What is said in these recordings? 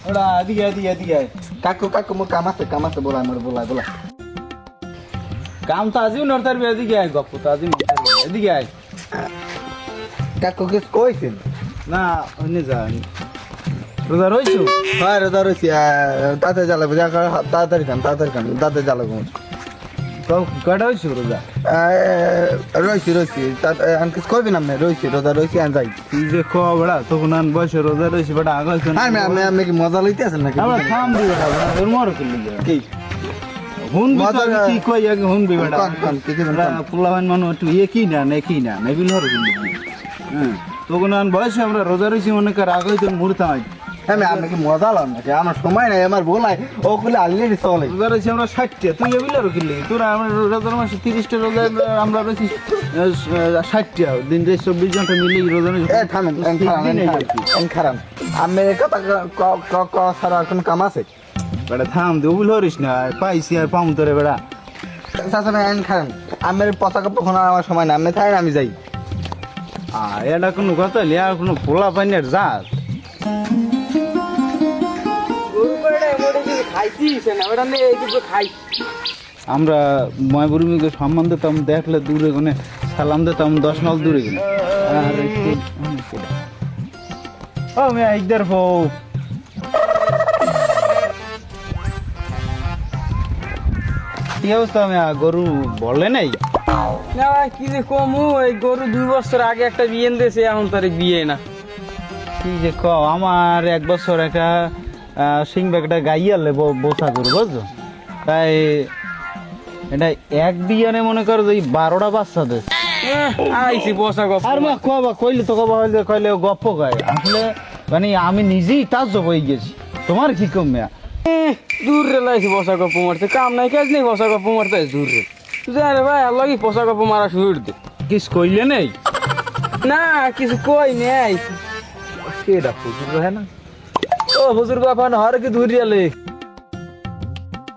ওরা এদিকে এদিকে এদিকে কাকু কাকু মো কাম আছে বলা আমার বলা বলা কাম তো আজিও নড়তার এদিকে আয় গপ্প তো আজিও এদিকে আয় কাকু কিছু কইছেন না অন্য যা রোজা রইছো হয় রোজা রয়েছি তাতে জ্বালাবো তাড়াতাড়ি খান তাতে জ্বালাবো কয়টা হইছো রোজা রয়েছি আমি কিছু কইবেন আপনি রয়েছি রোজা রয়েছি আমি যাই তুই যে খাওয়া বেড়া তখন আন বয়সে রোজা রয়েছে বেটা আগে হইতো না আমি কি মজা লইতে আছেন নাকি আমরা থাম দি বেটা তোর মরো কি লিগে কি হুন মজা কি কই আগে হুন বি বেটা কোন কি কি পোলাবান মানুষ একটু কি না নেবিল হর কি লিগে হ্যাঁ তখন আন বয়সে আমরা রোজা রয়েছি মনে কর আগে হইতো মুড়তাম আমি আপনাকে মজা লাম নাকি আমার সময় নাই আমার বলাই ওগুলো অলরেডি চলে রোজা রয়েছে আমরা 60টা তুই এবিল হর কি লিগে তোরা আমরা রোজার মাসে 30টা রোজা আমরা রয়েছি 60টা দিন রে 24 ঘন্টা মিলে রোজা এ থামেন খারাপ আমি কথা ক সারা কোন কাম আছে বেটা থাম দে ওগুলো হরিস না পাইছি আর পাম তোরে বেটা চাচা খারাপ আমার পতাকা পখন আমার সময় না আমি থাই আমি যাই এটা কোনো কথা নেই আর কোনো পোলা পানির জাত আমরা ময়বুরি মিকে সম্মান দিতাম দেখলে দূরে কোনে সালাম দিতাম 10 মাইল দূরে গেলে ও মে একদার বউ কি অবস্থা গরু বলে নাই না কি যে কমু এই গরু 2 বছর আগে একটা বিয়ে দিয়েছে এখন তার বিয়ে না কি যে আমার 1 বছর একটা সিং ব্যাগটা গাইয়ালে বসা করবো বুঝছো তাই এটা এক বিয়ানে মনে করো যে 12টা বাচ্চা দেশ আইছি বসা গপ আর মা কবা কইলে তো কবা হইলে কইলে গপ্প গায় আসলে মানে আমি নিজেই তাজ্জব হয়ে গেছি তোমার কি কম দূর রে লাইছি বসা গপ মারতে কাম নাই কাজ নেই বসা গপ মারতে দূর রে তুই জানে ভাই আল্লাহ কি বসা গপ মারা শুরু দে কিস কইলে নেই না কিছু কই নেই কেডা ফুজুর হ্যাঁ না ও বুজুর্গ আপন হর কি দূর রেলে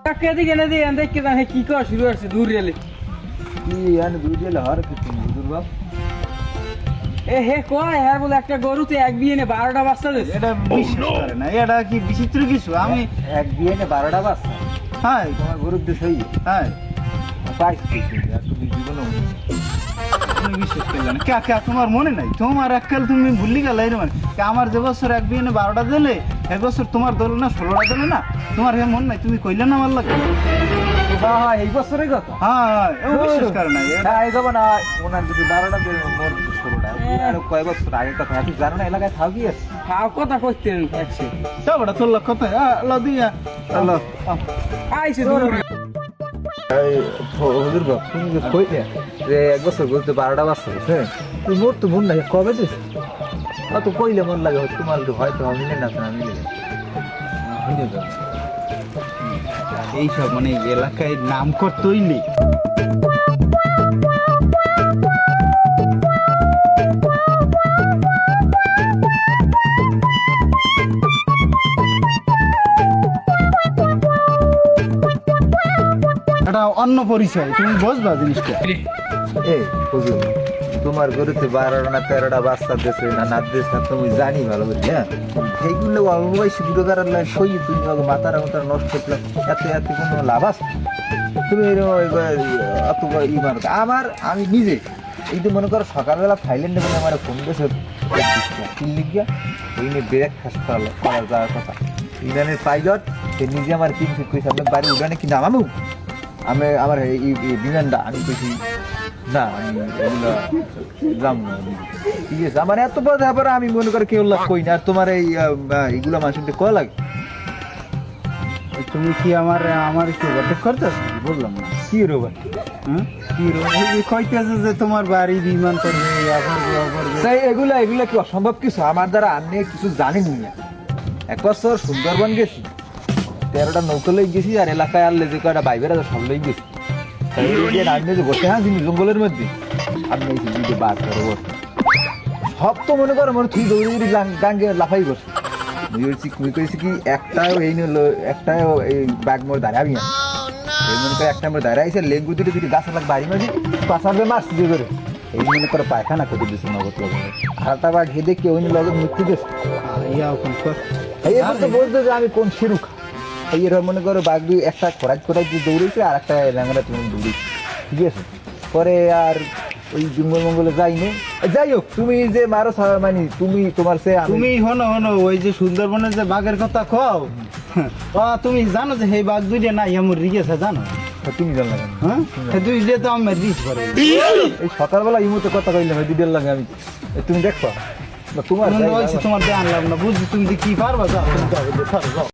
কাকে দিকে না দিয়ে দেখ কি জানে কি কর শুরু হচ্ছে দূর রেলে কি আনে দুই দিলে হর কি ফুজুর বাপ এ হে কয় হ্যাঁ বলে একটা গরুতে এক বিয়ে নে 12টা বাচ্চা দিয়েছে এটা বিশ্বাস করে না এটা কি বিচিত্র কিছু আমি এক বিয়ে 12টা বাচ্চা হ্যাঁ তোমার গরুর দেশ হই হ্যাঁ পাইছি তুমি জীবনে তুমি বিশ্বাস করলে না কে তোমার মনে নাই তোমার এককাল তুমি ভুলি গেলে মানে আমার যে বছর এক বিয়ে 12টা দিলে এক বছর তোমার দল না 16টা দিলে না তোমার মন নাই তুমি কইলে না আমার লাগে হ্যাঁ এই বছরের কথা হ্যাঁ বিশ্বাস করে না এই যাব না ওনার যদি 12টা দিলে মোর 16টা আর কয় বছর আগে কথা আপনি জানো না এলাকায় থাও কি আছে খাও কথা কইতে আছে বড় তোর লোক কথা আল্লাহ দিয়া আল্লাহ আইছে দূর হুজুর বাপ তুমি যে কইতে যে এক বছর বলতে 12টা বাচ্চা হ্যাঁ তুই মোর তো মন লাগে কবে দিস তো কইলে মন লাগে তোমার হয়তো আমি না আমি এইসব মানে এলাকায় নাম করতেই নেই এটা অন্য পরিচয় তুমি বুঝবা জিনিসটা এই হুজুর তোমার গরুতে 12টা না 13টা বাচ্চা দিয়েছে না দিয়েছে না তুমি জানি ভালো করে হ্যাঁ সেইগুলো অল্প বয়সী বুড়ো করার লাগে সই তুমি মাথার নষ্ট করলে এত কোনো লাভ আছে তুমি অত আমার আমি নিজে এই তো মনে করো সকালবেলা থাইল্যান্ডে মনে আমার ফোন দিয়েছে লিখিয়া ওই নিয়ে ব্রেকফাস্ট করা যাওয়ার কথা ইরানের পাইলট সে নিজে আমার কিন ঠিক করেছে আপনার বাড়ি উড়ানে কি নামাবো আমি আমার এই বিমানটা আমি কইছি না আমি এগুলো যাম না ঠিক আছে আমার এত বড় ব্যাপারে আমি মনে করি কেউ লাভ কই না আর তোমার এইগুলো মানুষকে ক লাগে তুমি কি আমার কি ওভারটেক করতে বললাম না কি রোবট কি কইতেছে যে তোমার বাড়ি বিমান করবে তাই এগুলা কি অসম্ভব কিছু আমার দ্বারা আপনি কিছু জানেন না 1 বছর সুন্দরবন গেছি 13টা নৌকা লই গেছি আর এলাকায় আনলে যে কয়টা বাইবেরা সব লই গেছি আপনি যে বসে আছেন জঙ্গলের মধ্যে আপনি এই যে বাদ করবো সব তো মনে করো মনে তুই দৌড়ি গাঙ্গে লাফাই বসে মুই কইছি কি একটাও এই নিল একটাও এই ব্যাগ মোর দাঁড়াবি না এই মনে করে একটা মোর দাঁড়াইছে লেঙ্গু দুটো গাছ লাগ বাড়ি মাঝি পাশাবে মারছি দিয়ে করে এই মনে করে পায়খানা করে দিয়েছে নগদ লগে আরেকটা বাঘ হে দেখে ওই লগে মৃত্যু দিয়েছে ইয়া ওখান এই এবার তো বলতো যে আমি কোন শিরু খা এই এরা মনে করো বাঘ দুই একটা খোরাক দিয়ে দৌড়েছে আর একটা ল্যাংড়া তুমি দৌড়েছি ঠিক আছে পরে আর ওই জঙ্গল মঙ্গলে যাইনি যাই হোক তুমি যে মারো মানে তুমি তোমার সে তুমি হনো ওই যে সুন্দরবনের যে বাঘের কথা কও তুমি জানো যে সেই বাঘ দুইটা নাই আমার রিগেছে জানো তুমি জানলাম হ্যাঁ সেই দুইটা তো আমার রিস করে এই সকালবেলা এই মতো কথা কইলাম এই দিদের লাগে আমি তুমি দেখো তোমার তোমার দিয়ে আনলাম না বুঝছি তুমি যে কি পারবা যাও তুমি যাও